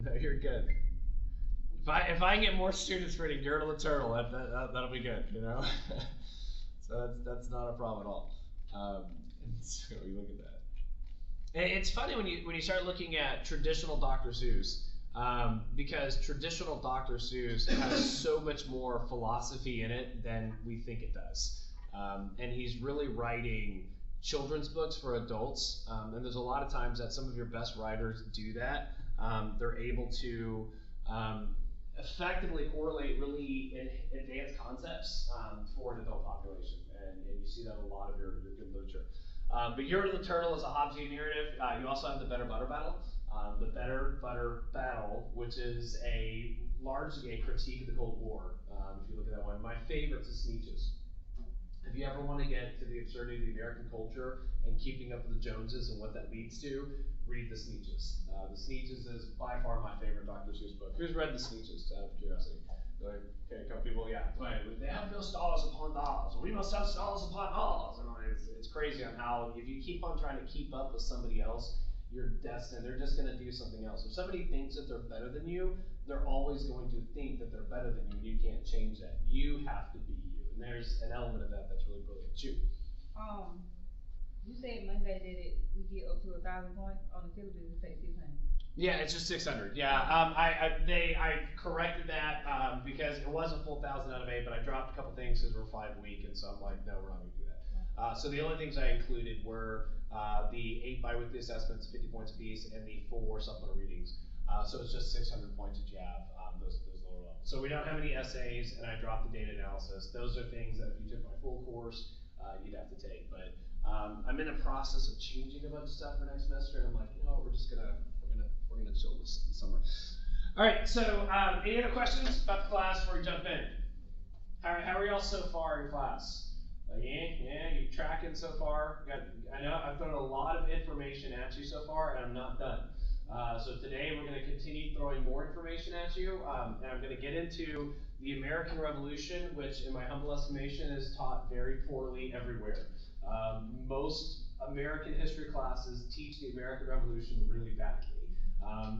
No, you're good. If I can get more students reading Gerda the Turtle, that'll be good, you know. So that's not a problem at all. So you look at that. It's funny when you start looking at traditional Dr. Seuss, because traditional Dr. Seuss has so much more philosophy in it than we think it does, and he's really writing children's books for adults, and there's a lot of times that some of your best writers do that. They're able to effectively correlate really advanced concepts for an adult population, and you see that in a lot of your good literature. But Gerda the Turtle is a Hobbesian narrative. You also have the Better Butter Battle. The Better Butter Battle, which is largely a critique of the Cold War. If you look at that one, my favorite is Sneetches. If you ever want to get to the absurdity of the American culture and keeping up with the Joneses and what that leads to, read the Sneetches. The Sneetches is by far my favorite Dr. Seuss book. Who's read the Sneetches, out of curiosity? Okay, a couple people, yeah. They have no stars upon ours, we must have stars upon ours. It's crazy on how if you keep on trying to keep up with somebody else, you're destined. They're just going to do something else. If somebody thinks that they're better than you, they're always going to think that they're better than you, and you can't change that. You have to be you. And there's an element of that that's really brilliant. Shoot. You said Monday that we get up to 1,000 points on the syllabus. We say 600. Yeah, it's just 600. Yeah, I corrected that because it was a full 1,000 out of 8, but I dropped a couple things because we're 5 a week, and so I'm like, no, we're not going to do that. So the only things I included were the 8 biweekly assessments, 50 points apiece, and the 4 supplemental readings. So it's just 600 points that you have, those lower levels. So we don't have any essays, and I dropped the data analysis. Those are things that if you took my full course, you'd have to take. But I'm in the process of changing a bunch of stuff for next semester, and I'm like, we're gonna chill this summer. All right. So any other questions about the class before we jump in? How are y'all so far in class? Yeah, you tracking so far? I know I've thrown a lot of information at you so far, and I'm not done. So today we're going to continue throwing more information at you, and I'm going to get into the American Revolution, which in my humble estimation is taught very poorly everywhere. Most American history classes teach the American Revolution really badly.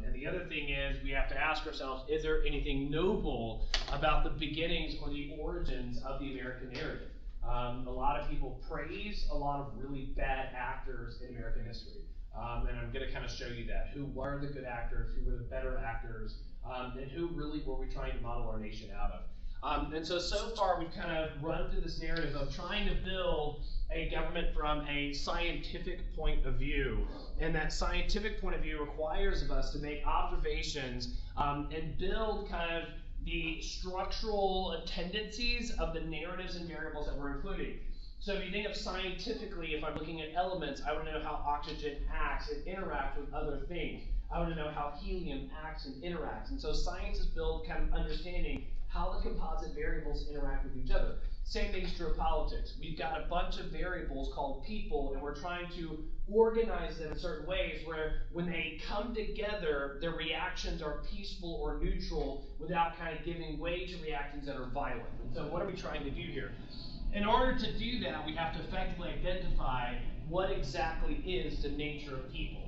And the other thing is we have to ask ourselves, is there anything noble about the beginnings or the origins of the American narrative? A lot of people praise a lot of really bad actors in American history. And I'm going to kind of show you that. Who were the good actors, who were the better actors, and who really were we trying to model our nation out of. And so far we've kind of run through this narrative of trying to build a government from a scientific point of view. And that scientific point of view requires of us to make observations and build kind of the structural tendencies of the narratives and variables that we're including. So if you think of scientifically, if I'm looking at elements, I want to know how oxygen acts and interacts with other things. I want to know how helium acts and interacts. And so science is built kind of understanding how the composite variables interact with each other. Same thing's true of politics. We've got a bunch of variables called people, and we're trying to organize them in certain ways where when they come together, their reactions are peaceful or neutral without kind of giving way to reactions that are violent. And so what are we trying to do here? In order to do that, we have to effectively identify what exactly is the nature of people.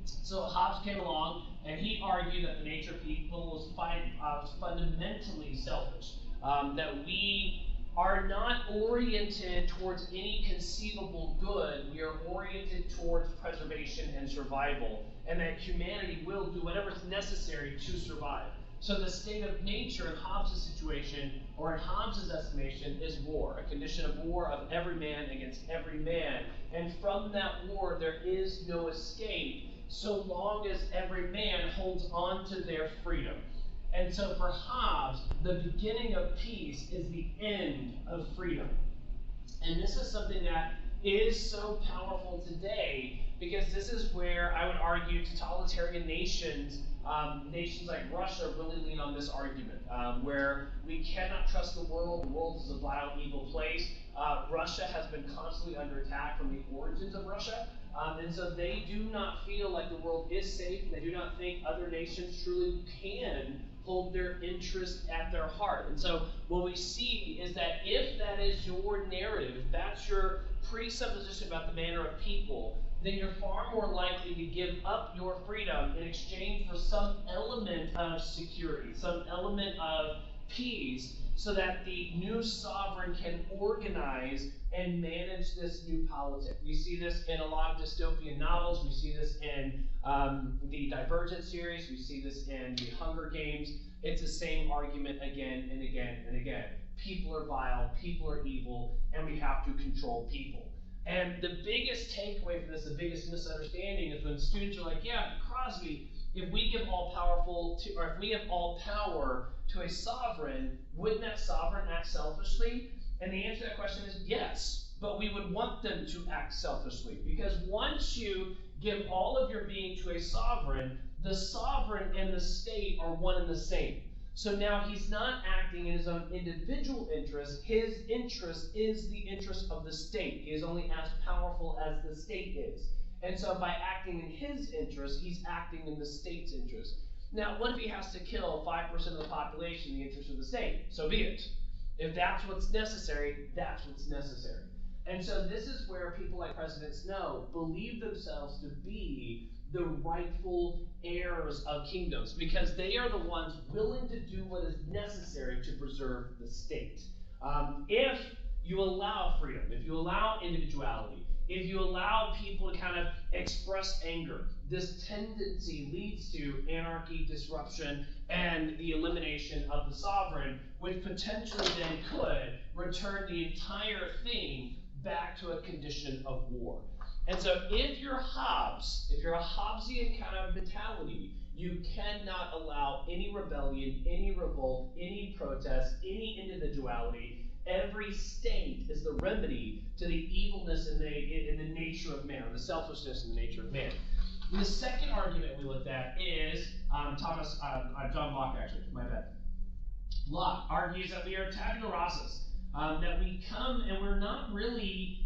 So Hobbes came along, and he argued that the nature of people was fundamentally selfish, that we are not oriented towards any conceivable good. We are oriented towards preservation and survival, and that humanity will do whatever is necessary to survive. So the state of nature in Hobbes' situation, or in Hobbes' estimation, is war, a condition of war of every man against every man. And from that war, there is no escape so long as every man holds on to their freedom. And so for Hobbes, the beginning of peace is the end of freedom. And this is something that is so powerful today because this is where I would argue totalitarian nations, nations like Russia really lean on this argument, where we cannot trust the world is a vile, evil place. Russia has been constantly under attack from the origins of Russia, and so they do not feel like the world is safe, and they do not think other nations truly can hold their interest at their heart. And so what we see is that if that is your narrative, if that's your presupposition about the manner of people, then you're far more likely to give up your freedom in exchange for some element element of security, some element of peace, so that the new sovereign can organize and manage this new politic. We see this in a lot of dystopian novels. We see this in the Divergent series. We see this in the Hunger Games. It's the same argument again and again and again. People are vile, people are evil, and we have to control people. And the biggest takeaway from this, the biggest misunderstanding, is when students are like, yeah, Crosby, if we give all power to a sovereign, wouldn't that sovereign act selfishly? And the answer to that question is yes, but we would want them to act selfishly, because once you give all of your being to a sovereign, the sovereign and the state are one and the same. So now he's not acting in his own individual interest. His interest is the interest of the state. He is only as powerful as the state is. And so by acting in his interest, he's acting in the state's interest. Now, what if he has to kill 5% of the population in the interest of the state? So be it. If that's what's necessary, that's what's necessary. And so this is where people like President Snow believe themselves to be the rightful heirs of kingdoms, because they are the ones willing to do what is necessary to preserve the state. If you allow freedom, if you allow individuality, if you allow people to kind of express anger, this tendency leads to anarchy, disruption, and the elimination of the sovereign, which potentially then could return the entire thing back to a condition of war. And so if you're Hobbes, if you're a Hobbesian kind of mentality, you cannot allow any rebellion, any revolt, any protest, any individuality. Every state is the remedy to the evilness in the nature of man, or the selfishness in the nature of man. And the second argument we looked at is John Locke, actually, my bad. Locke argues that we are tabula rasas, that we come and we're not really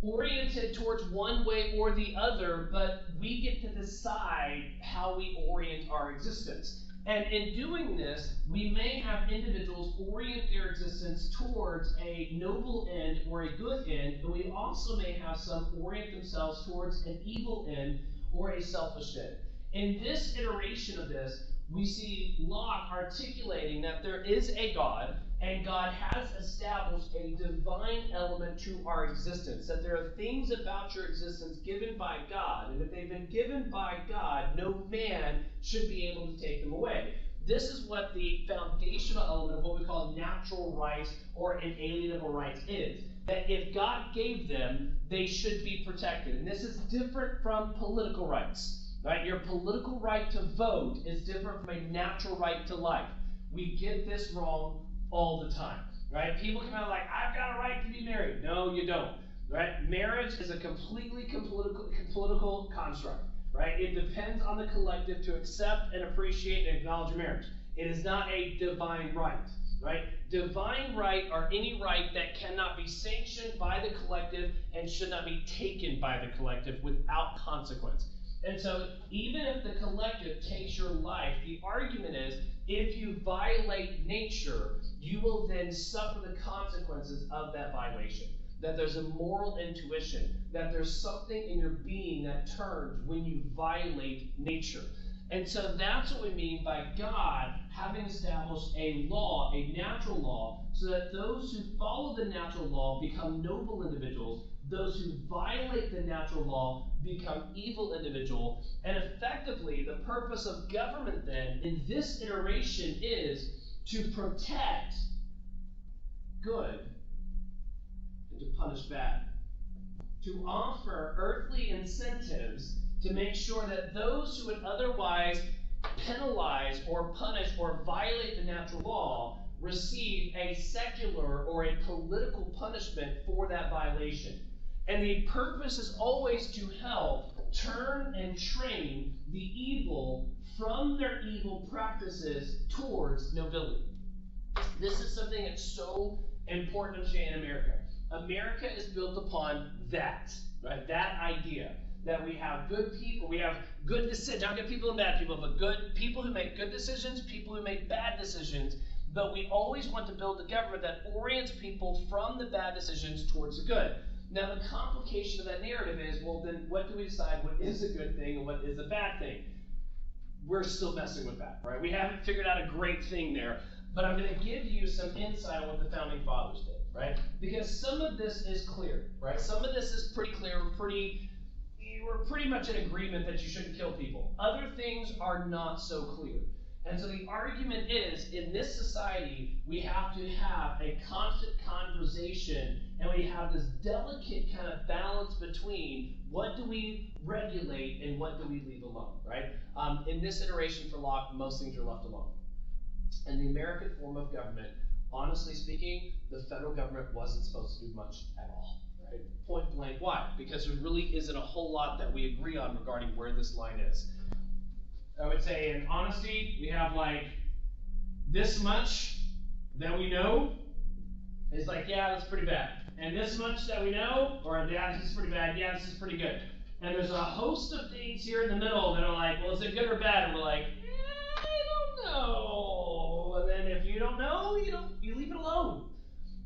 oriented towards one way or the other, but we get to decide how we orient our existence. And in doing this, we may have individuals orient their existence towards a noble end or a good end, but we also may have some orient themselves towards an evil end or a selfish end. In this iteration of this, we see Locke articulating that there is a God, and God has established a divine element to our existence, that there are things about your existence given by God, and if they've been given by God, no man should be able to take them away. This is what the foundational element of what we call natural rights or inalienable rights is. That if God gave them, they should be protected. And this is different from political rights. Right? Your political right to vote is different from a natural right to life. We get this wrong all the time. Right? People come out like, I've got a right to be married. No, you don't. Right? Marriage is a completely political construct. Right? It depends on the collective to accept and appreciate and acknowledge marriage. It is not a divine right. Right? Divine right are any right that cannot be sanctioned by the collective and should not be taken by the collective without consequence. And so even if the collective takes your life, the argument is if you violate nature, you will then suffer the consequences of that violation. That there's a moral intuition, that there's something in your being that turns when you violate nature. And so that's what we mean by God having established a law, a natural law, so that those who follow the natural law become noble individuals. Those who violate the natural law become evil individuals. And effectively, the purpose of government then, in this iteration, is to protect good and to punish bad. To offer earthly incentives to make sure that those who would otherwise penalize or punish or violate the natural law receive a secular or a political punishment for that violation. And the purpose is always to help turn and train the evil from their evil practices towards nobility. This is something that's so important to understand in America. America is built upon that, right? That idea that we have good people, we have good decisions, not good people and bad people, but good people who make good decisions, people who make bad decisions. But we always want to build a government that orients people from the bad decisions towards the good. Now, the complication of that narrative is, well, then what do we decide what is a good thing and what is a bad thing? we're still messing with that, right? We haven't figured out a great thing there. But I'm going to give you some insight on what the Founding Fathers did, right? Because some of this is clear, right? Some of this is pretty clear. We're pretty much in agreement that you shouldn't kill people. Other things are not so clear. And so the argument is, in this society, we have to have a constant conversation, and we have this delicate kind of balance between what do we regulate and what do we leave alone, right? In this iteration for Locke, most things are left alone. And the American form of government, honestly speaking, the federal government wasn't supposed to do much at all, right? Point blank, why? Because there really isn't a whole lot that we agree on regarding where this line is. I would say, in honesty, we have like this much that we know is like, yeah, that's pretty bad. And this much that we know, or yeah, this is pretty bad, yeah, this is pretty good. And there's a host of things here in the middle that are like, well, is it good or bad? And we're like, I don't know. And then if you don't know, you leave it alone.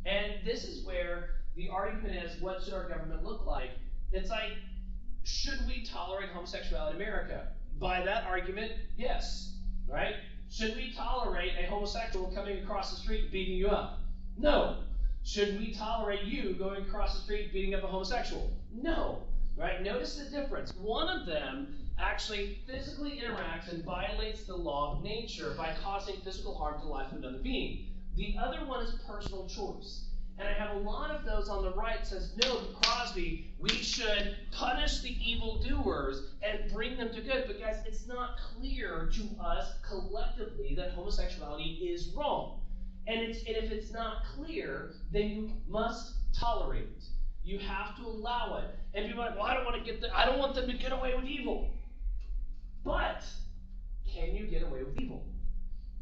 And this is where the argument is, what should our government look like? It's like, should we tolerate homosexuality in America? By that argument, yes, right? Should we tolerate a homosexual coming across the street and beating you up? No. Should we tolerate you going across the street beating up a homosexual? No, right? Notice the difference. One of them actually physically interacts and violates the law of nature by causing physical harm to the life of another being. The other one is personal choice. And I have a lot of those on the right says, no, Crosby, we should punish the evildoers and bring them to good. But guys, it's not clear to us collectively that homosexuality is wrong. And if it's not clear, then you must tolerate it. You have to allow it. And people are like, well, I don't want them to get away with evil. But can you get away with evil?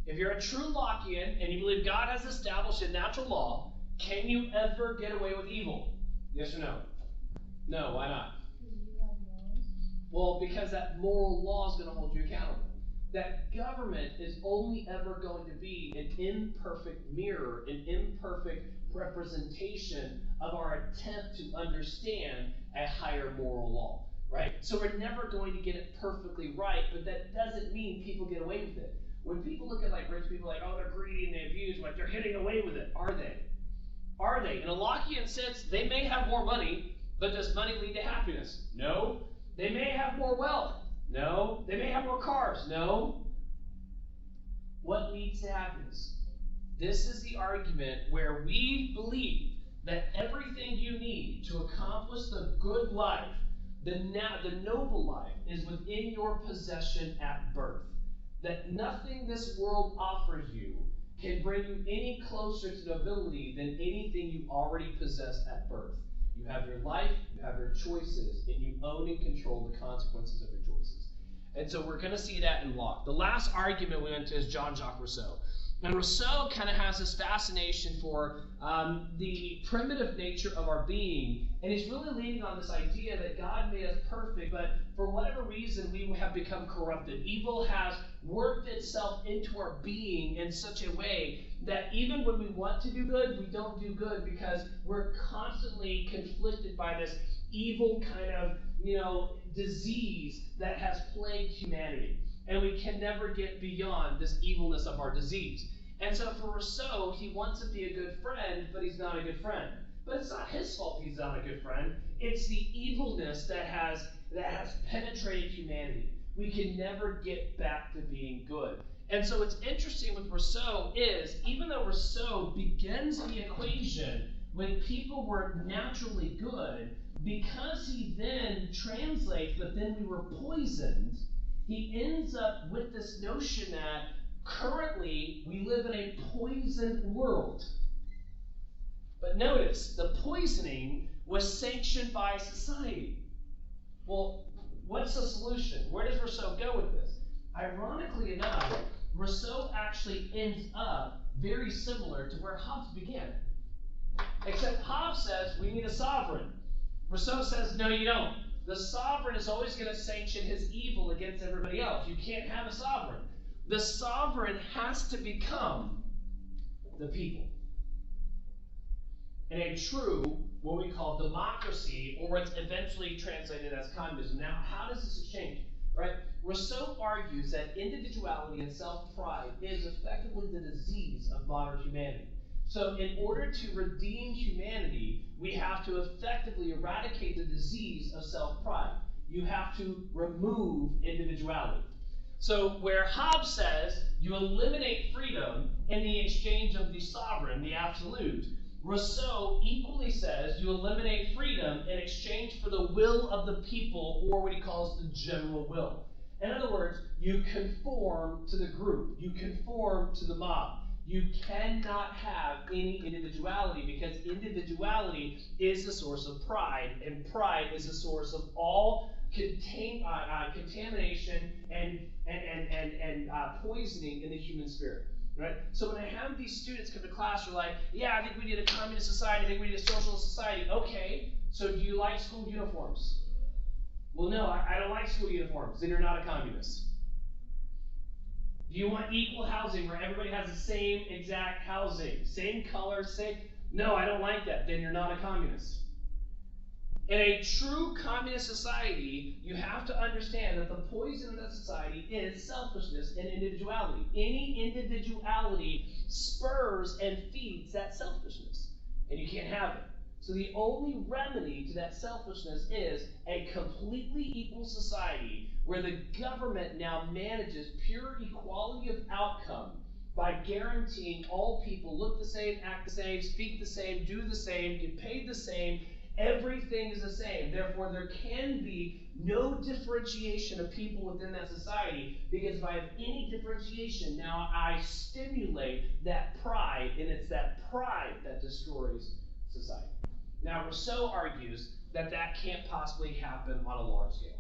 If you're a true Lockean and you believe God has established a natural law, can you ever get away with evil? Yes or no? No, why not? Well, because that moral law is going to hold you accountable. That government is only ever going to be an imperfect mirror, an imperfect representation of our attempt to understand a higher moral law, right? So we're never going to get it perfectly right, but that doesn't mean people get away with it. When people look at like rich people like, oh, they're greedy and they abuse, like they're getting away with it. Are they? Are they? In a Lockean sense, they may have more money, but does money lead to happiness? No. They may have more wealth. No. They may have more cars. No. What leads to happiness? This is the argument where we believe that everything you need to accomplish the good life, the noble life, is within your possession at birth. That nothing this world offers you can bring you any closer to nobility than anything you already possess at birth. You have your life, you have your choices, and you own and control the consequences of your choices. And so we're going to see that in Locke. The last argument we went to is Jean-Jacques Rousseau. And Rousseau kind of has this fascination for the primitive nature of our being. And he's really leaning on this idea that God made us perfect, but for whatever reason, we have become corrupted. Evil has worked itself into our being in such a way that even when we want to do good, we don't do good because we're constantly conflicted by this evil kind of, disease that has plagued humanity. And we can never get beyond this evilness of our disease. And so for Rousseau, he wants to be a good friend, but he's not a good friend. But it's not his fault he's not a good friend. It's the evilness that has penetrated humanity. We can never get back to being good. And so what's interesting with Rousseau is, even though Rousseau begins the equation when people were naturally good, because he then translates, but then we were poisoned, he ends up with this notion that currently we live in a poisoned world. But notice, the poisoning was sanctioned by society. Well, what's the solution? Where does Rousseau go with this? Ironically enough, Rousseau actually ends up very similar to where Hobbes began. Except Hobbes says we need a sovereign. Rousseau says, no, you don't. The sovereign is always going to sanction his evil against everybody else. You can't have a sovereign. The sovereign has to become the people. In a true, what we call democracy, or what's eventually translated as communism. Now, how does this change? right? Rousseau argues that individuality and self-pride is effectively the disease of modern humanity. So in order to redeem humanity, we have to effectively eradicate the disease of self-pride. You have to remove individuality. So where Hobbes says you eliminate freedom in the exchange of the sovereign, the absolute, Rousseau equally says you eliminate freedom in exchange for the will of the people, or what he calls the general will. In other words, you conform to the group, you conform to the mob. You cannot have any individuality, because individuality is the source of pride, and pride is the source of all contamination and poisoning in the human spirit. Right? So when I have these students come to class who are like, yeah, I think we need a communist society, I think we need a socialist society. Okay, so do you like school uniforms? Well, no, I don't like school uniforms. Then you're not a communist. Do you want equal housing where everybody has the same exact housing? Same color, same... No, I don't like that. Then you're not a communist. In a true communist society, you have to understand that the poison of that society is selfishness and individuality. Any individuality spurs and feeds that selfishness, and you can't have it. So the only remedy to that selfishness is a completely equal society where the government now manages pure equality of outcome by guaranteeing all people look the same, act the same, speak the same, do the same, get paid the same. Everything is the same. Therefore, there can be no differentiation of people within that society, because if I have any differentiation, now I stimulate that pride, and it's that pride that destroys society. Now, Rousseau argues that that can't possibly happen on a large scale.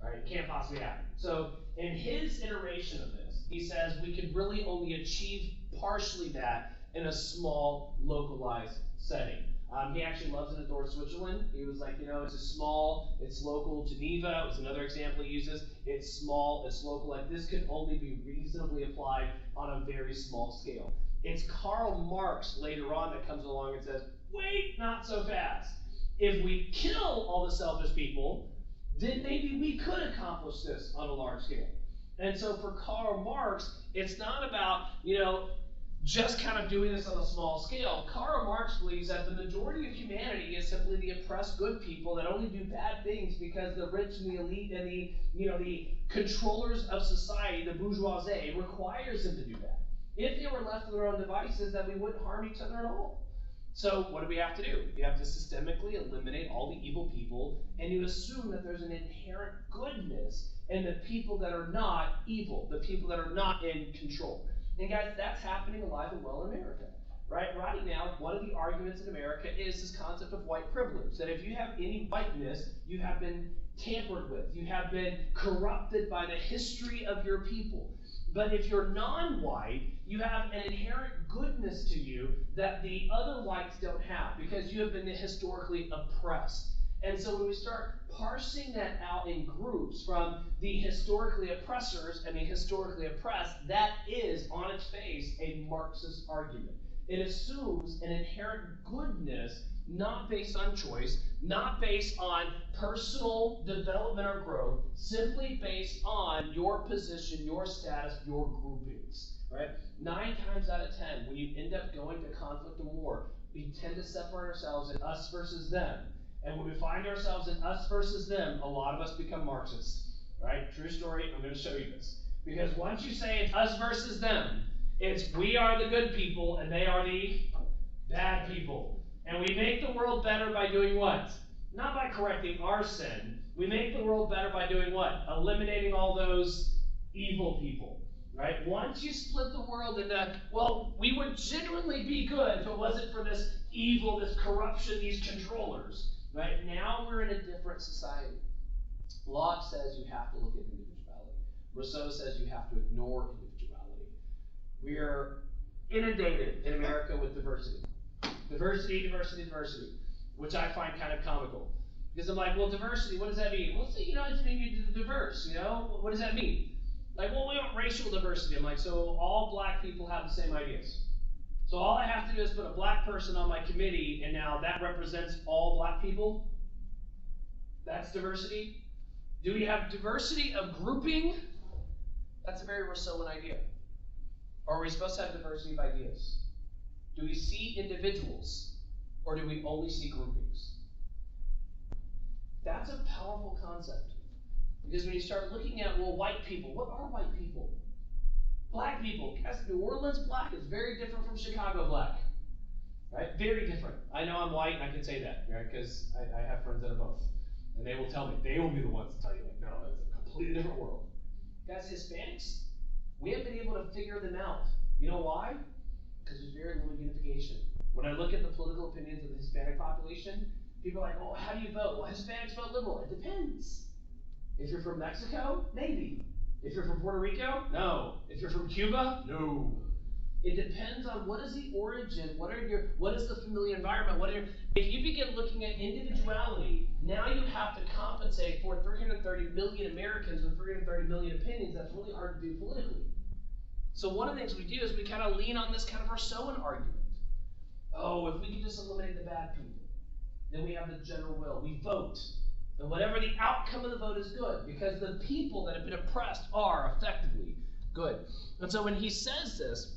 Right? It can't possibly happen. So, in his iteration of this, he says we could really only achieve partially that in a small, localized setting. He actually loves and adores Switzerland. He was like, it's a small, it's local. Geneva was another example he uses. It's small, it's local. Like, this could only be reasonably applied on a very small scale. It's Karl Marx later on that comes along and says, wait, not so fast. If we kill all the selfish people, then maybe we could accomplish this on a large scale. And so for Karl Marx, it's not about, just kind of doing this on a small scale. Karl Marx believes that the majority of humanity is simply the oppressed good people that only do bad things because the rich and the elite and the controllers of society, the bourgeoisie, requires them to do that. If they were left to their own devices, then we wouldn't harm each other at all. So what do we have to do? You have to systemically eliminate all the evil people, and you assume that there's an inherent goodness in the people that are not evil, the people that are not in control. And guys, that's happening alive and well in America. Right now, one of the arguments in America is this concept of white privilege, that if you have any whiteness, you have been tampered with, you have been corrupted by the history of your people. But if you're non-white, you have an inherent goodness to you that the other whites don't have, because you have been historically oppressed. And so when we start parsing that out in groups from the historically oppressors and the historically oppressed, that is, on its face, a Marxist argument. It assumes an inherent goodness, not based on choice, not based on personal development or growth, simply based on your position, your status, your groupings. Right? 9 times out of 10, when you end up going to conflict and war, we tend to separate ourselves in us versus them. And when we find ourselves in us versus them, a lot of us become Marxists. Right? True story, I'm going to show you this. Because once you say it's us versus them, it's we are the good people and they are the bad people. And we make the world better by doing what? Not by correcting our sin. We make the world better by doing what? Eliminating all those evil people. Right? Once you split the world into, well, we would genuinely be good if it wasn't for this evil, this corruption, these controllers. Right? Now we're in a different society. Locke says you have to look at individuality. Rousseau says you have to ignore individuality. We are inundated in America with diversity. Diversity, diversity, diversity, which I find kind of comical. Because I'm like, well, diversity, what does that mean? Well, it's maybe diverse, what does that mean? Like, well, we want racial diversity. I'm like, so all black people have the same ideas. So all I have to do is put a black person on my committee, and now that represents all black people? That's diversity? Do we have diversity of grouping? That's a very Rousseauan idea. Or are we supposed to have diversity of ideas? Do we see individuals, or do we only see groupings? That's a powerful concept. Because when you start looking at, well, white people, what are white people? Black people. Guys, New Orleans black is very different from Chicago black. Right? Very different. I know I'm white and I can say that, right? Because I have friends that are both. And they will tell me, they will be the ones to tell you, like, no, it's a completely different world. Guys, Hispanics, we have been able to figure them out. You know why? Because there's very little unification. When I look at the political opinions of the Hispanic population, people are like, oh, how do you vote? Well, Hispanics vote liberal. It depends. If you're from Mexico, maybe. If you're from Puerto Rico, no. If you're from Cuba, no. It depends on what is the origin, what is the familiar environment, if you begin looking at individuality, now you have to compensate for 330 million Americans with 330 million opinions. That's really hard to do politically. So one of the things we do is we kind of lean on this kind of Rousseauan argument. Oh, if we can just eliminate the bad people, then we have the general will. We vote. And whatever the outcome of the vote is good, because the people that have been oppressed are effectively good. And so when he says this,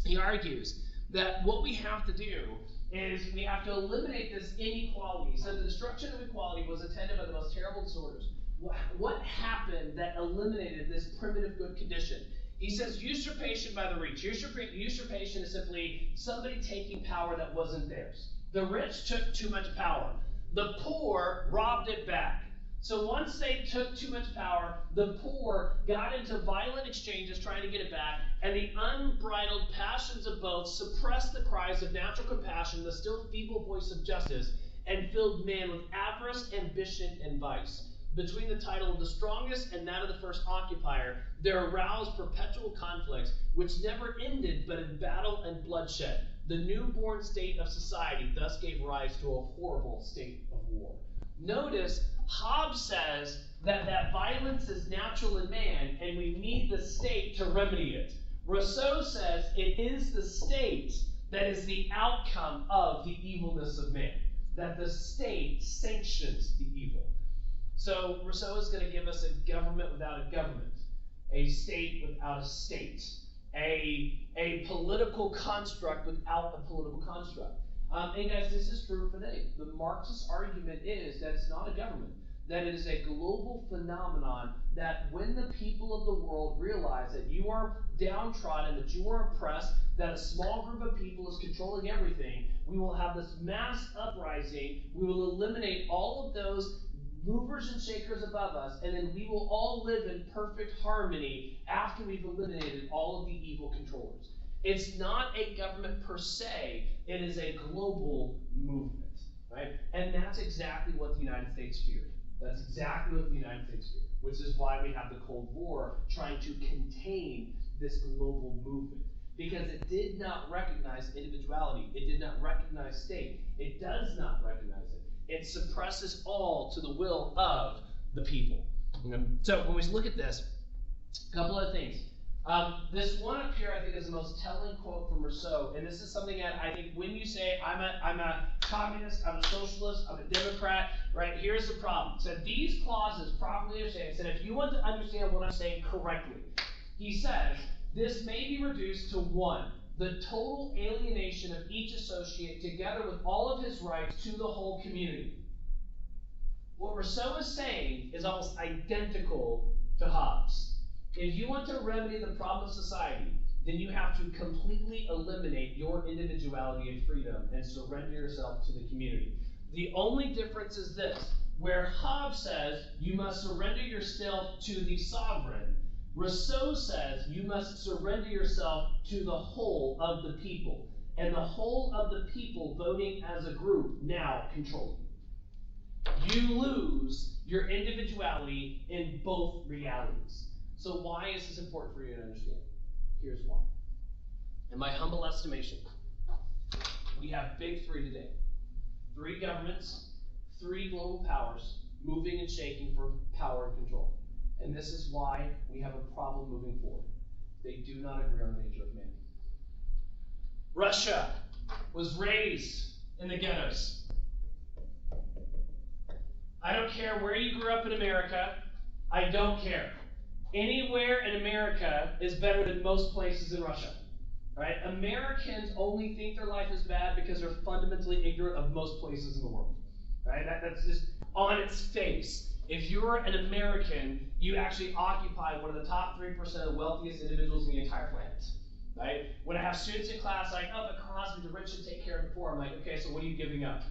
he argues that what we have to do is we have to eliminate this inequality. So the destruction of equality was attended by the most terrible disorders. What happened that eliminated this primitive good condition? He says usurpation by the rich. Usurpation is simply somebody taking power that wasn't theirs. The rich took too much power. The poor robbed it back. So once they took too much power, the poor got into violent exchanges trying to get it back, and the unbridled passions of both suppressed the cries of natural compassion, the still feeble voice of justice, and filled man with avarice, ambition, and vice. Between the title of the strongest and that of the first occupier, there aroused perpetual conflicts, which never ended but in battle and bloodshed. The newborn state of society thus gave rise to a horrible state of war. Notice, Hobbes says that violence is natural in man, and we need the state to remedy it. Rousseau says it is the state that is the outcome of the evilness of man, that the state sanctions the evil. So Rousseau is going to give us a government without a government, a state without a state, a political construct without a political construct. And guys, this is true for today. The Marxist argument is that it's not a government, that it is a global phenomenon, that when the people of the world realize that you are downtrodden, that you are oppressed, that a small group of people is controlling everything, we will have this mass uprising, we will eliminate all of those movers and shakers above us, and then we will all live in perfect harmony after we've eliminated all of the evil controllers. It's not a government per se, it is a global movement, right? And that's exactly what the United States feared. That's exactly what the United States feared, which is why we have the Cold War trying to contain this global movement. Because it did not recognize individuality, it did not recognize state, it does not recognize it. It suppresses all to the will of the people. So when we look at this, a couple of things. This one up here, I think, is the most telling quote from Rousseau, and this is something that I think when you say, I'm a communist, I'm a socialist, I'm a Democrat, right, here's the problem. So these clauses properly understand, said if you want to understand what I'm saying correctly, he says, this may be reduced to one, the total alienation of each associate together with all of his rights to the whole community. What Rousseau is saying is almost identical to Hobbes. If you want to remedy the problem of society, then you have to completely eliminate your individuality and freedom and surrender yourself to the community. The only difference is this, where Hobbes says you must surrender yourself to the sovereign, Rousseau says you must surrender yourself to the whole of the people, and the whole of the people voting as a group now control you. You lose your individuality in both realities. So why is this important for you to understand? Here's why. In my humble estimation, we have big three today. 3 governments, 3 global powers, moving and shaking for power and control. And this is why we have a problem moving forward. They do not agree on the nature of man. Russia was raised in the ghettos. I don't care where you grew up in America. I don't care. Anywhere in America is better than most places in Russia. Right? Americans only think their life is bad because they're fundamentally ignorant of most places in the world. Right? That's just on its face. If you're an American, you actually occupy one of the top 3% of the wealthiest individuals in the entire planet. Right? When I have students in class like, oh, but Cosby, the rich should take care of the poor, I'm like, okay, so what are you giving up?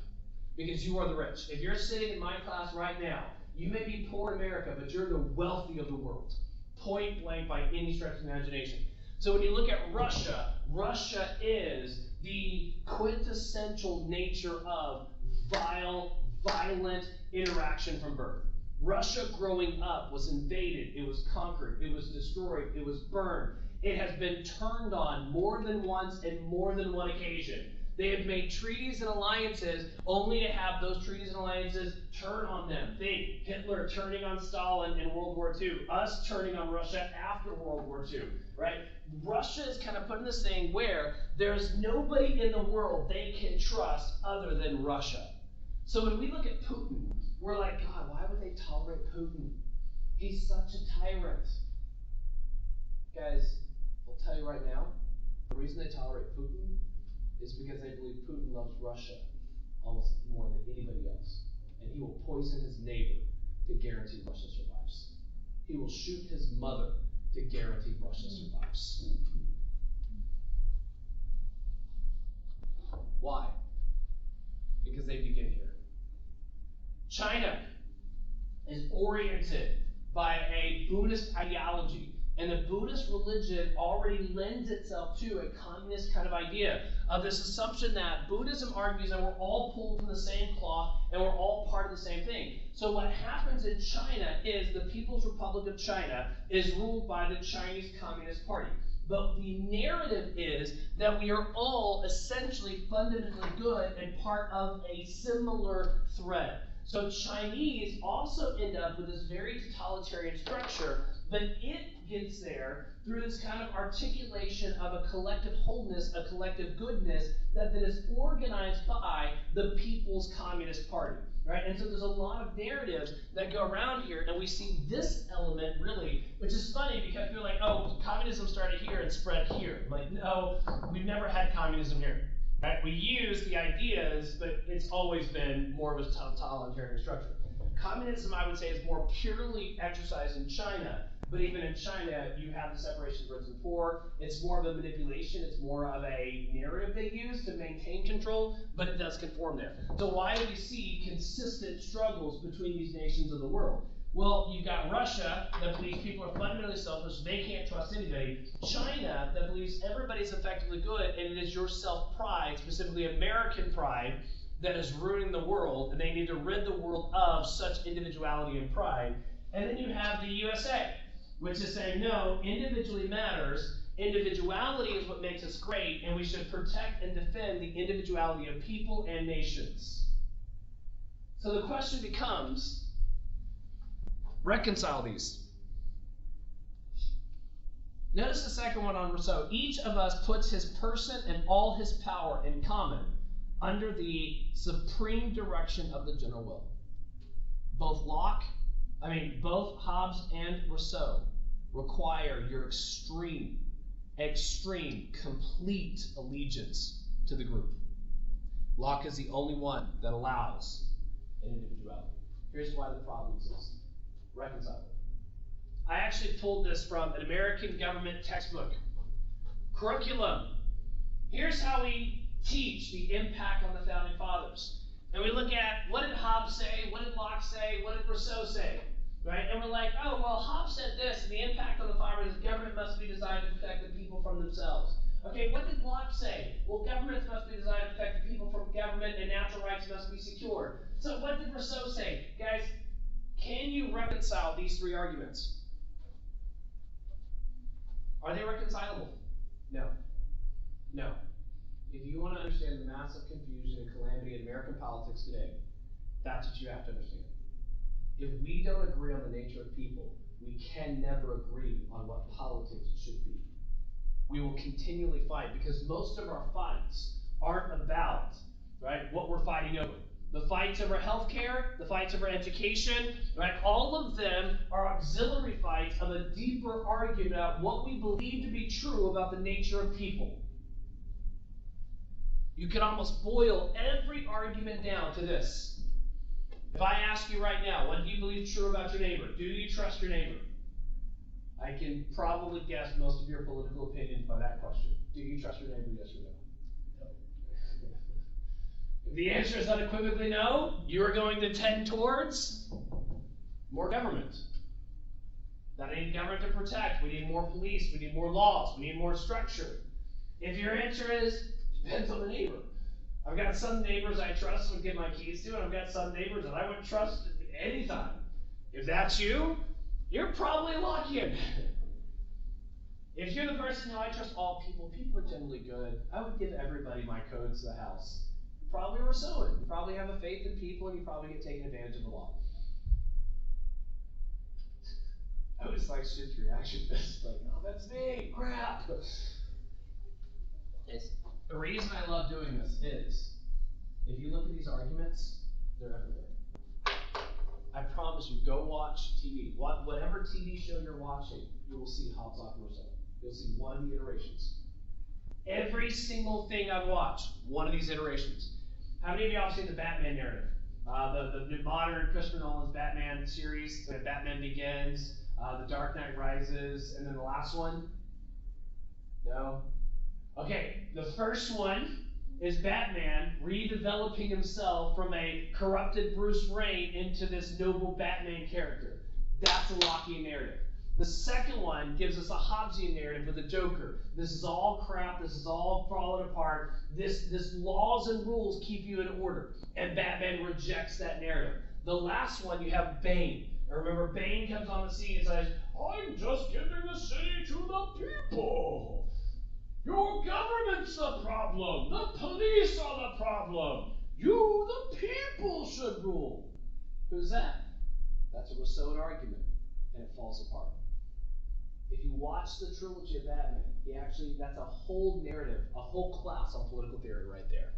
Because you are the rich. If you're sitting in my class right now, you may be poor in America, but you're the wealthy of the world. Point blank by any stretch of imagination. So when you look at Russia, Russia is the quintessential nature of violent interaction from birth. Russia growing up was invaded, it was conquered, it was destroyed, it was burned. It has been turned on more than once and more than one occasion. They have made treaties and alliances only to have those treaties and alliances turn on them. Think Hitler turning on Stalin in World War II, us turning on Russia after World War II, right? Russia is kind of put in this thing where there's nobody in the world they can trust other than Russia. So when we look at Putin, we're like, God, why would they tolerate Putin? He's such a tyrant. Guys, I'll tell you right now, the reason they tolerate Putin is because they believe Putin loves Russia almost more than anybody else. And he will poison his neighbor to guarantee Russia survives. He will shoot his mother to guarantee Russia survives. Why? Because they begin here. China is oriented by a Buddhist ideology. And the Buddhist religion already lends itself to a communist kind of idea of this assumption that Buddhism argues that we're all pulled from the same cloth and we're all part of the same thing. So what happens in China is the People's Republic of China is ruled by the Chinese Communist Party. But the narrative is that we are all essentially fundamentally good and part of a similar thread. So Chinese also end up with this very totalitarian structure, but it gets there through this kind of articulation of a collective wholeness, a collective goodness that then is organized by the People's Communist Party. Right? And so there's a lot of narratives that go around here, and we see this element really, which is funny because you're like, oh, communism started here and spread here. I'm like, no, we've never had communism here. Right? We use the ideas, but it's always been more of a totalitarian structure. Communism, I would say, is more purely exercised in China, but even in China, you have the separation of rich and poor. It's more of a manipulation. It's more of a narrative they use to maintain control, but it does conform there. So why do we see consistent struggles between these nations of the world? Well, you've got Russia that believes people are fundamentally selfish, they can't trust anybody. China that believes everybody's effectively good, and it is your self-pride, specifically American pride, that is ruining the world, and they need to rid the world of such individuality and pride. And then you have the USA, which is saying, no, individually matters, individuality is what makes us great, and we should protect and defend the individuality of people and nations. So the question becomes, reconcile these. Notice the second one on Rousseau. Each of us puts his person and all his power in common under the supreme direction of the general will. Both Hobbes and Rousseau require your extreme, complete allegiance to the group. Locke is the only one that allows an individuality. Here's why the problem exists. Reconcile it. I actually pulled this from an American government textbook. Curriculum. Here's how we teach the impact on the Founding Fathers. And we look at, what did Hobbes say? What did Locke say? What did Rousseau say? Right? And we're like, oh, well, Hobbes said this, and the impact on the fathers is government must be designed to protect the people from themselves. Okay, what did Locke say? Well, governments must be designed to protect the people from government, and natural rights must be secured. So what did Rousseau say? Guys, can you reconcile these three arguments? Are they reconcilable? No. No. If you want to understand the massive confusion and calamity in American politics today, that's what you have to understand. If we don't agree on the nature of people, we can never agree on what politics should be. We will continually fight because most of our fights aren't about, right, what we're fighting over. the fights over healthcare, the fights over education, right? All of them are auxiliary fights of a deeper argument about what we believe to be true about the nature of people. You could almost boil every argument down to this. If I ask you right now, what do you believe is true about your neighbor? Do you trust your neighbor? I can probably guess most of your political opinions by that question. Do you trust your neighbor, yes or no? If the answer is unequivocally no, you are going to tend towards more government. Not any government to protect. We need more police. We need more laws. We need more structure. If your answer is, depends on the neighbor. I've got some neighbors I trust and would give my keys to, and I've got some neighbors that I wouldn't trust anytime. If that's you, you're probably Lockean. If you're the person who I trust all people, people are generally good. I would give everybody my codes to the house. Probably Rousseauan. You probably have a faith in people, and you probably get taken advantage of a lot. I always like Shit's reaction to this. Like, oh, that's me. Crap. The reason I love doing this is, if you look at these arguments, they're everywhere. I promise you, go watch TV. Whatever TV show you're watching, you will see Hobbes, Locke, and Rousseau. You'll see one of the iterations. Every single thing I've watched, one of these iterations. How many of y'all have seen the Batman narrative? The modern Christopher Nolan's Batman series, Batman Begins, The Dark Knight Rises, and then the last one? No? Okay, the first one is Batman redeveloping himself from a corrupted Bruce Wayne into this noble Batman character. That's a Lockean narrative. The second one gives us a Hobbesian narrative with the Joker. This is all crap. This is all falling apart. This laws and rules keep you in order. And Batman rejects that narrative. The last one, you have Bane. And remember, Bane comes on the scene and says, I'm just giving the city to the people. Your government's the problem. The police are the problem. You, the people, should rule. Who's that? That's a Rousseauan argument. And it falls apart. If you watch the trilogy of Batman, that's a whole narrative, a whole class on political theory right there.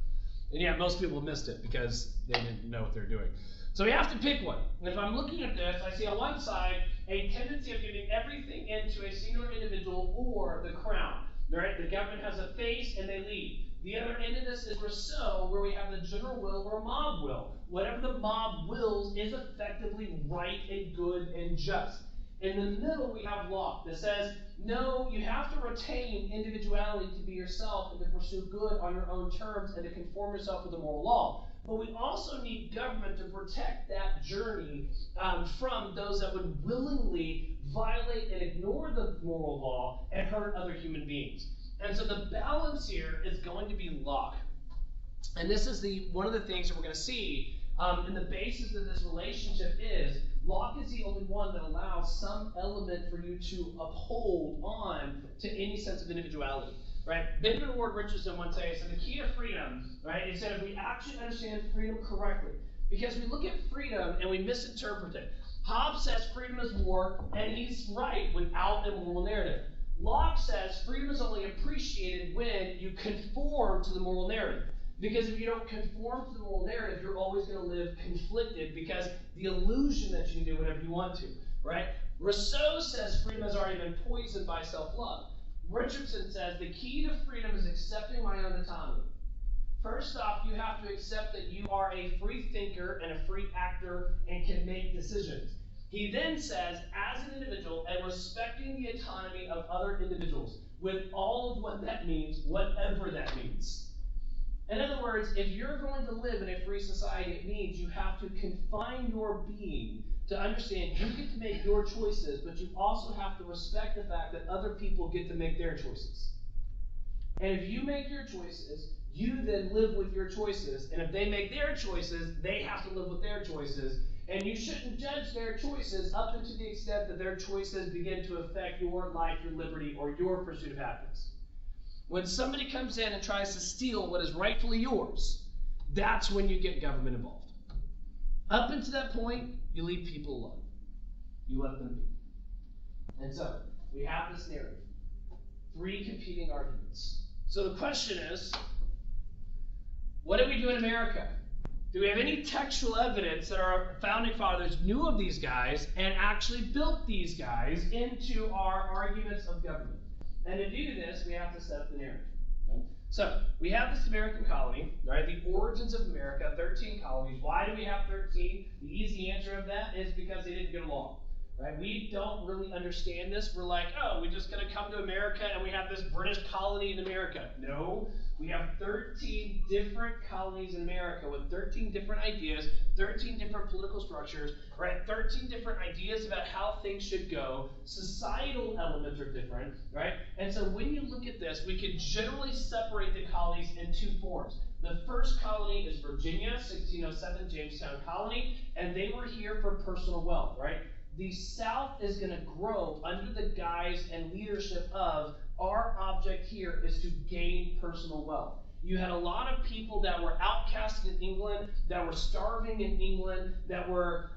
And yeah, most people missed it because they didn't know what they're doing. So we have to pick one. And if I'm looking at this, I see on one side a tendency of giving everything into a singular individual or the crown. Right? The government has a face and they lead. The other end of this is Rousseau, where we have the general will or mob will. Whatever the mob wills is effectively right and good and just. In the middle, we have Locke that says, no, you have to retain individuality to be yourself and to pursue good on your own terms and to conform yourself with the moral law. But we also need government to protect that journey from those that would willingly violate and ignore the moral law and hurt other human beings. And so the balance here is going to be Locke. And this is one of the things that we're going to see. And the basis of this relationship is Locke is the only one that allows some element for you to uphold on to any sense of individuality. Right? Benjamin Ward Richardson once said, so the key to freedom, right, is that if we actually understand freedom correctly, because we look at freedom and we misinterpret it. Hobbes says freedom is war, and he's right, without a moral narrative. Locke says freedom is only appreciated when you conform to the moral narrative. Because if you don't conform to the moral narrative, you're always going to live conflicted because the illusion that you can do whatever you want to, right? Rousseau says freedom has already been poisoned by self-love. Richardson says the key to freedom is accepting my own autonomy. First off, you have to accept that you are a free thinker and a free actor and can make decisions. He then says, as an individual, and respecting the autonomy of other individuals, with all of what that means, whatever that means. In other words, if you're going to live in a free society, it means you have to confine your being to understand you get to make your choices, but you also have to respect the fact that other people get to make their choices. And if you make your choices, you then live with your choices. And if they make their choices, they have to live with their choices. And you shouldn't judge their choices up to the extent that their choices begin to affect your life, your liberty, or your pursuit of happiness. When somebody comes in and tries to steal what is rightfully yours, that's when you get government involved. Up until that point, you leave people alone. You let them be. And so, we have this narrative. 3 competing arguments. So the question is, what do we do in America? Do we have any textual evidence that our founding fathers knew of these guys and actually built these guys into our arguments of government? And to do this, we have to set up the narrative. Okay? So, we have this American colony, right? The origins of America, 13 colonies. Why do we have 13? The easy answer of that is because they didn't get along. Right? We don't really understand this. We're like, oh, we're just going to come to America and we have this British colony in America. No, we have 13 different colonies in America with 13 different ideas, 13 different political structures, right? 13 different ideas about how things should go. Societal elements are different, right? And so when you look at this, we can generally separate the colonies in two forms. The first colony is Virginia, 1607 Jamestown colony, and they were here for personal wealth, right? The South is going to grow under the guise and leadership of our object here is to gain personal wealth. You had a lot of people that were outcast in England, that were starving in England, that were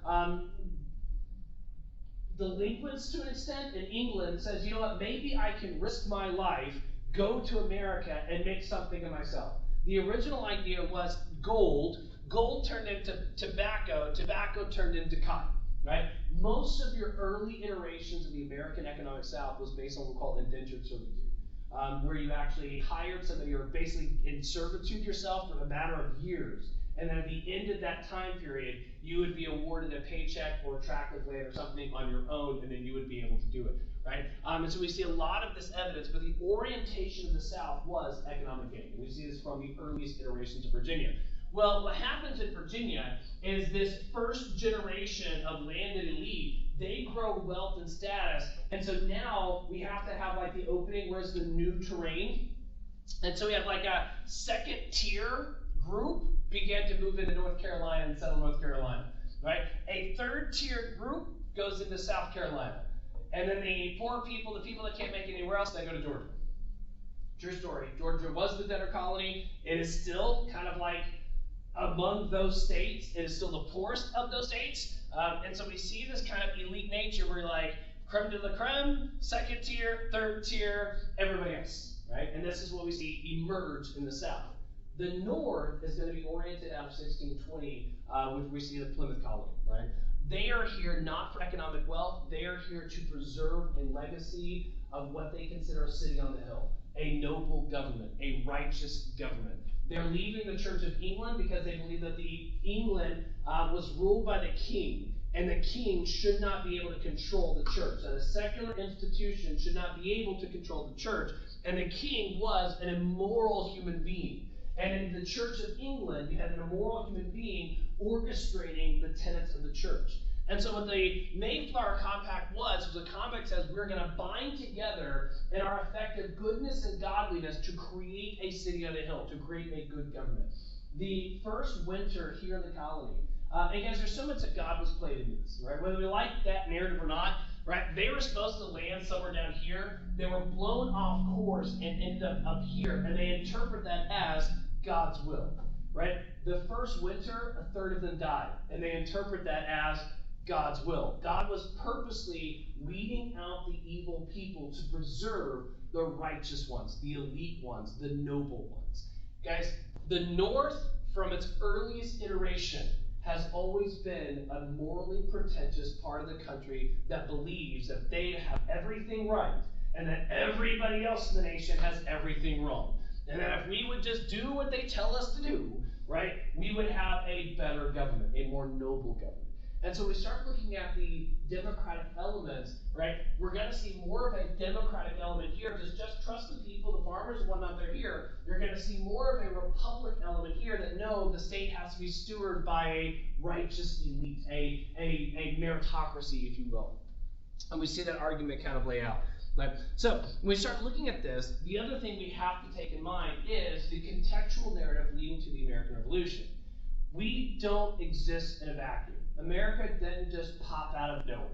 delinquents to an extent in England. Says, you know what, maybe I can risk my life, go to America, and make something of myself. The original idea was gold. Gold turned into tobacco. Tobacco turned into cotton. Right? Most of your early iterations of the American economic South was based on what we call indentured servitude, where you actually hired somebody or basically in servitude yourself for a matter of years. And then at the end of that time period, you would be awarded a paycheck or a tract of land or something on your own, and then you would be able to do it. Right? And so we see a lot of this evidence, but the orientation of the South was economic gain. And we see this from the earliest iterations of Virginia. Well, what happens in Virginia is this first generation of landed elite, they grow wealth and status, and so now we have to have like the opening, where's the new terrain? And so we have like a second tier group began to move into North Carolina and settle North Carolina, right? A third tier group goes into South Carolina. And then the poor people, the people that can't make it anywhere else, they go to Georgia. True story. Georgia was the debtor colony. It is still kind of like among those states. It is still the poorest of those states. And so we see this kind of elite nature where you're like, creme de la creme, second tier, third tier, everybody else, right? And this is what we see emerge in the South. The North is going to be oriented out of 1620, which we see the Plymouth colony, right? They are here not for economic wealth. They are here to preserve a legacy of what they consider a city on the hill, a noble government, a righteous government. They're leaving the Church of England because they believe that England was ruled by the king, and the king should not be able to control the church. That a secular institution should not be able to control the church, and the king was an immoral human being. And in the Church of England, you had an immoral human being orchestrating the tenets of the church. And so what the Mayflower Compact was a compact that says we're going to bind together in our effective goodness and godliness to create a city on a hill, to create a good government. The first winter here in the colony, and guys, there's so much that God was playing in this, right? Whether we like that narrative or not, right? They were supposed to land somewhere down here. They were blown off course and ended up here, and they interpret that as God's will, right? The first winter, a third of them died, and they interpret that as God's will. God was purposely weeding out the evil people to preserve the righteous ones, the elite ones, the noble ones. Guys, the North, from its earliest iteration, has always been a morally pretentious part of the country that believes that they have everything right and that everybody else in the nation has everything wrong. And that if we would just do what they tell us to do, right, we would have a better government, a more noble government. And so we start looking at the democratic elements, right? We're going to see more of a democratic element here. Just trust the people, the farmers and whatnot, they're here. You're going to see more of a republic element here that no, the state has to be stewarded by a righteous elite, a meritocracy, if you will. And we see that argument kind of lay out. Right? So when we start looking at this, the other thing we have to take in mind is the contextual narrative leading to the American Revolution. We don't exist in a vacuum. America didn't just pop out of nowhere.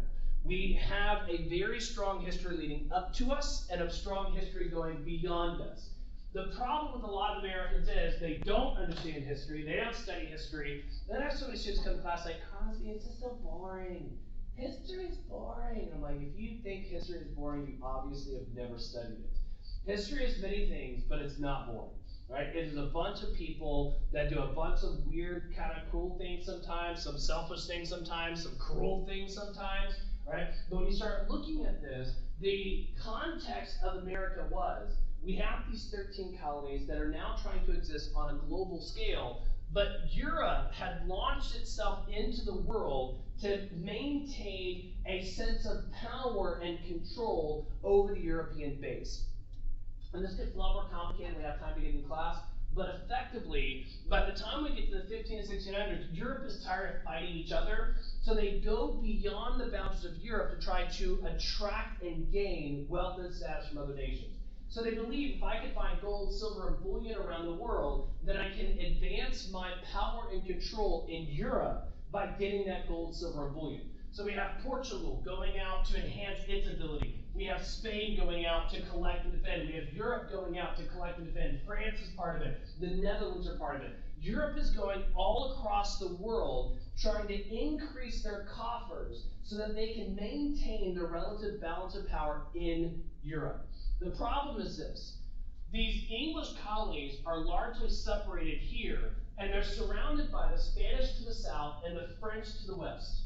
We have a very strong history leading up to us and a strong history going beyond us. The problem with a lot of Americans is they don't understand history, they don't study history. Then I have so many students come to class like, Crosby, it's just so boring. History is boring. I'm like, if you think history is boring, you obviously have never studied it. History is many things, but it's not boring. right? It is a bunch of people that do a bunch of weird, kind of cool things sometimes, some selfish things sometimes, some cruel things sometimes, right? But when you start looking at this, the context of America was, we have these 13 colonies that are now trying to exist on a global scale, but Europe had launched itself into the world to maintain a sense of power and control over the European base. And this gets a lot more complicated, we have time to get in class, but effectively, by the time we get to the 15 and 1600s, Europe is tired of fighting each other, so they go beyond the boundaries of Europe to try to attract and gain wealth and status from other nations. So they believe if I can find gold, silver, and bullion around the world, then I can advance my power and control in Europe by getting that gold, silver, and bullion. So we have Portugal going out to enhance its ability. We have Spain going out to collect and defend. We have Europe going out to collect and defend. France is part of it. The Netherlands are part of it. Europe is going all across the world trying to increase their coffers so that they can maintain the relative balance of power in Europe. The problem is this. These English colonies are largely separated here, and they're surrounded by the Spanish to the south and the French to the west.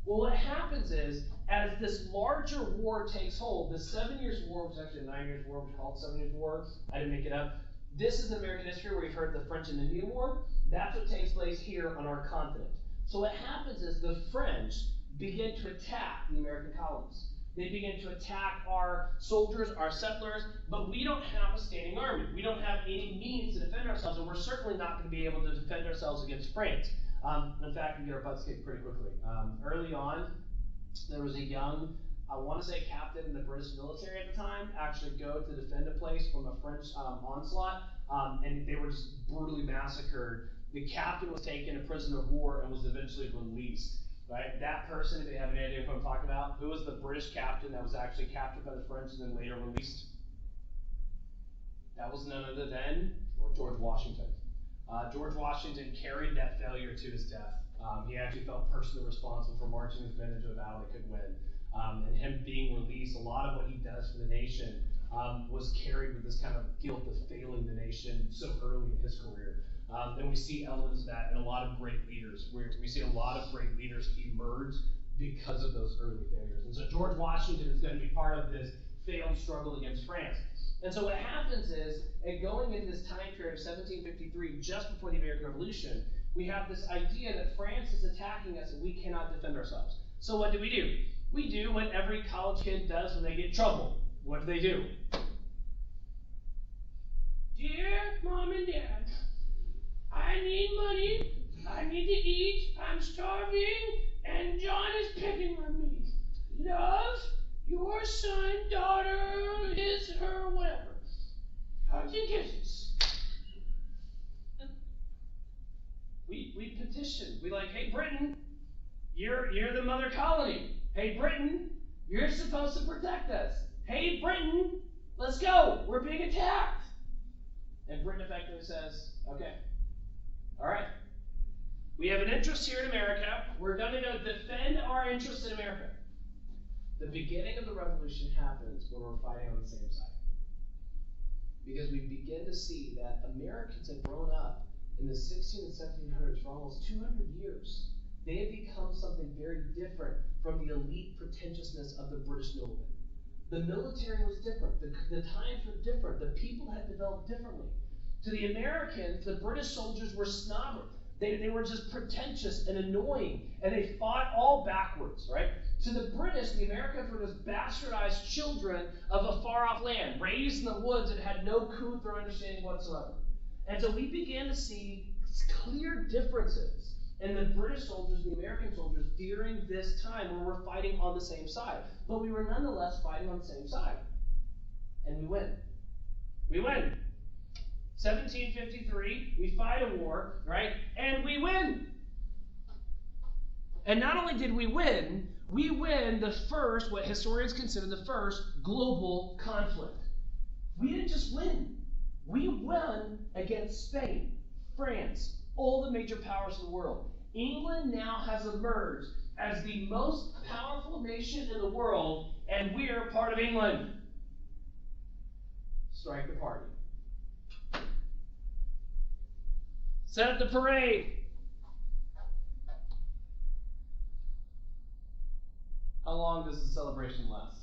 Well, what happens is, as this larger war takes hold, the 7 Years' War, which is actually a 9 Years' War, we call it 7 Years' War, I didn't make it up. This is American history where we've heard the French and Indian War. That's what takes place here on our continent. So what happens is the French begin to attack the American colonies. They begin to attack our soldiers, our settlers, but we don't have a standing army. We don't have any means to defend ourselves, and we're certainly not going to be able to defend ourselves against France. In fact, we get our butts kicked pretty quickly. Early on, there was a young, I want to say captain in the British military at the time, actually go to defend a place from a French onslaught, and they were just brutally massacred. The captain was taken a prisoner of war and was eventually released. Right? That person, if they have any idea what I'm talking about, who was the British captain that was actually captured by the French and then later released? That was none other than George Washington. George Washington carried that failure to his death. He actually felt personally responsible for marching his men into a battle they couldn't win. And him being released, a lot of what he does for the nation was carried with this kind of guilt of failing the nation so early in his career. And we see elements of that in a lot of great leaders. We see a lot of great leaders emerge because of those early failures. And so George Washington is going to be part of this failed struggle against France. And so what happens is, going into this time period of 1753, just before the American Revolution, we have this idea that France is attacking us and we cannot defend ourselves. So what do? We do what every college kid does when they get in trouble. What do? Dear Mom and Dad, I need money, I need to eat, I'm starving, and John is picking on me. Love, your son, daughter, his, her, whatever. Hugs and kisses. We petition. We like, hey Britain, you're the mother colony. Hey Britain, you're supposed to protect us. Hey Britain, let's go. We're being attacked. And Britain effectively says, okay. All right, we have an interest here in America. We're going to go defend our interests in America. The beginning of the revolution happens when we're fighting on the same side. Because we begin to see that Americans have grown up in the 1600s and 1700s for almost 200 years. They have become something very different from the elite pretentiousness of the British noblemen. The military was different. The times were different. The people had developed differently. To the Americans, the British soldiers were snobbery. They were just pretentious and annoying, and they fought all backwards, right? To the British, the Americans were just bastardized children of a far-off land, raised in the woods and had no couth or understanding whatsoever. And so we began to see clear differences in the British soldiers and the American soldiers during this time where we're fighting on the same side. But we were nonetheless fighting on the same side. And we win. We win. 1753, we fight a war, right? And we win. And not only did we win the first, what historians consider the first global conflict. We didn't just win. We won against Spain, France, all the major powers of the world. England now has emerged as the most powerful nation in the world, and we're part of England. Strike the party. Set up the parade. How long does the celebration last?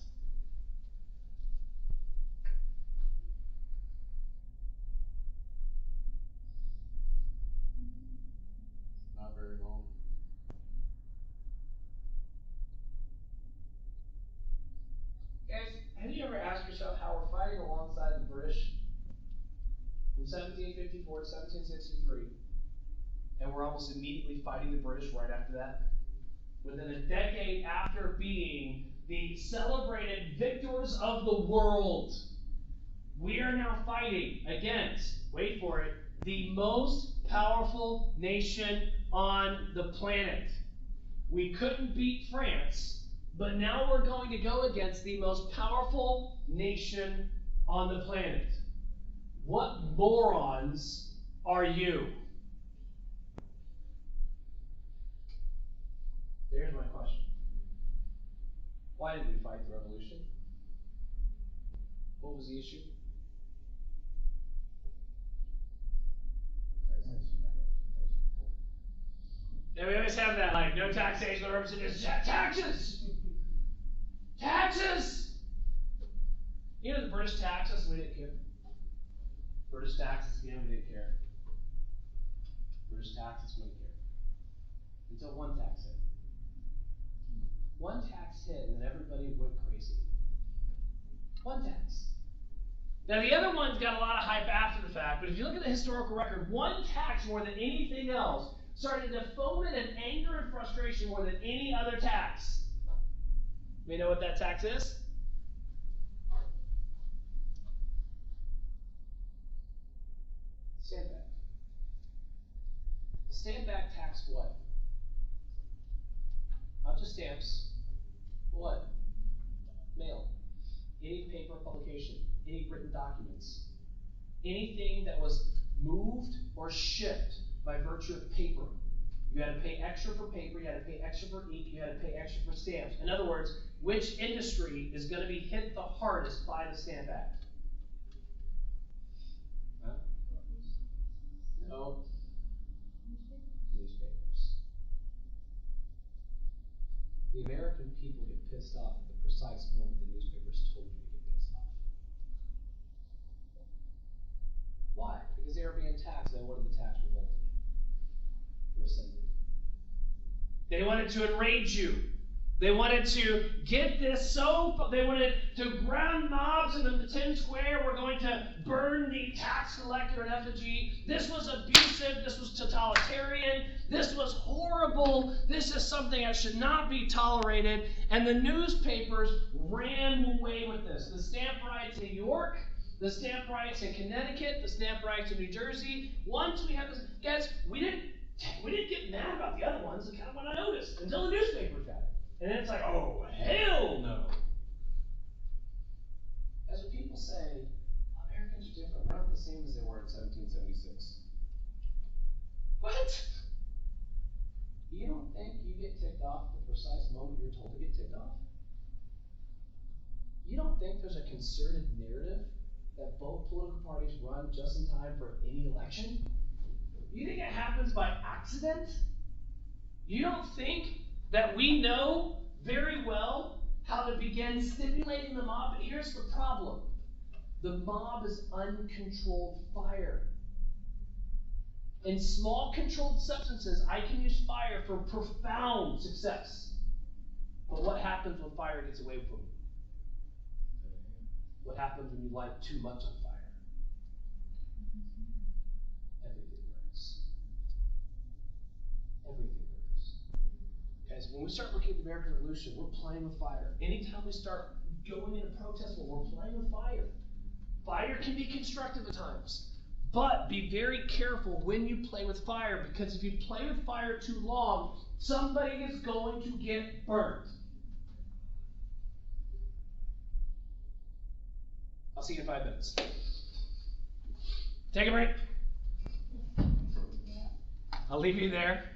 Not very long. Guys, have you ever asked yourself how we're fighting alongside the British from 1754 to 1763, and we're almost immediately fighting the British right after that? Within a decade after being the celebrated victors of the world, we are now fighting against, wait for it, the most powerful nation on the planet. We couldn't beat France, but now we're going to go against the most powerful nation on the planet. What morons are you? There's my question. Why did we fight the revolution? What was the issue? Yeah, we always have that, like, no taxation or representation. Taxes! Taxes! You know the British taxes, we didn't care. British taxes, again, we didn't care. British taxes, we didn't care. Until one tax hit. One tax hit, and then everybody went crazy. One tax. Now, the other ones got a lot of hype after the fact, but if you look at the historical record, one tax more than anything else started to foment and anger and frustration more than any other tax. You know what that tax is? Stamp Act. The Stamp Act taxed what? Not just stamps. What? Mail. Any paper publication. Any written documents. Anything that was moved or shipped by virtue of paper. You had to pay extra for paper, you had to pay extra for ink, you had to pay extra for stamps. In other words, which industry is going to be hit the hardest by the Stamp Act? Huh? No. Newspapers. The American people get pissed off at the precise moment the newspapers told you to get pissed off. Why? Because they were being taxed. They wanted the tax revolted. Rescinded. They wanted to enrage you. They wanted to get this they wanted to ground mobs in the 10 square. We're going to burn the tax collector in effigy. This was abusive. This was totalitarian. This was horrible. This is something that should not be tolerated. And the newspapers ran away with this. The stamp riots in New York, the stamp riots in Connecticut, the stamp riots in New Jersey. Once we had this, guys, we didn't get mad about the other ones, kind of when I noticed, until the newspapers got it. And then it's like, oh, hell no. As when people say, Americans are different, we're not the same as they were in 1776. What? You don't think you get ticked off at the precise moment you're told to get ticked off? You don't think there's a concerted narrative that both political parties run just in time for any election? You think it happens by accident? You don't think that we know very well how to begin stimulating the mob? But here's the problem. The mob is uncontrolled fire. In small controlled substances, I can use fire for profound success. But what happens when fire gets away from you? What happens when you light too much on fire? Everything burns. Everything burns. Guys, when we start looking at the American Revolution, we're playing with fire. Anytime we start going into protest, we're playing with fire. Fire can be constructive at times. But be very careful when you play with fire, because if you play with fire too long, somebody is going to get burnt. I'll see you in 5 minutes. Take a break. I'll leave you there.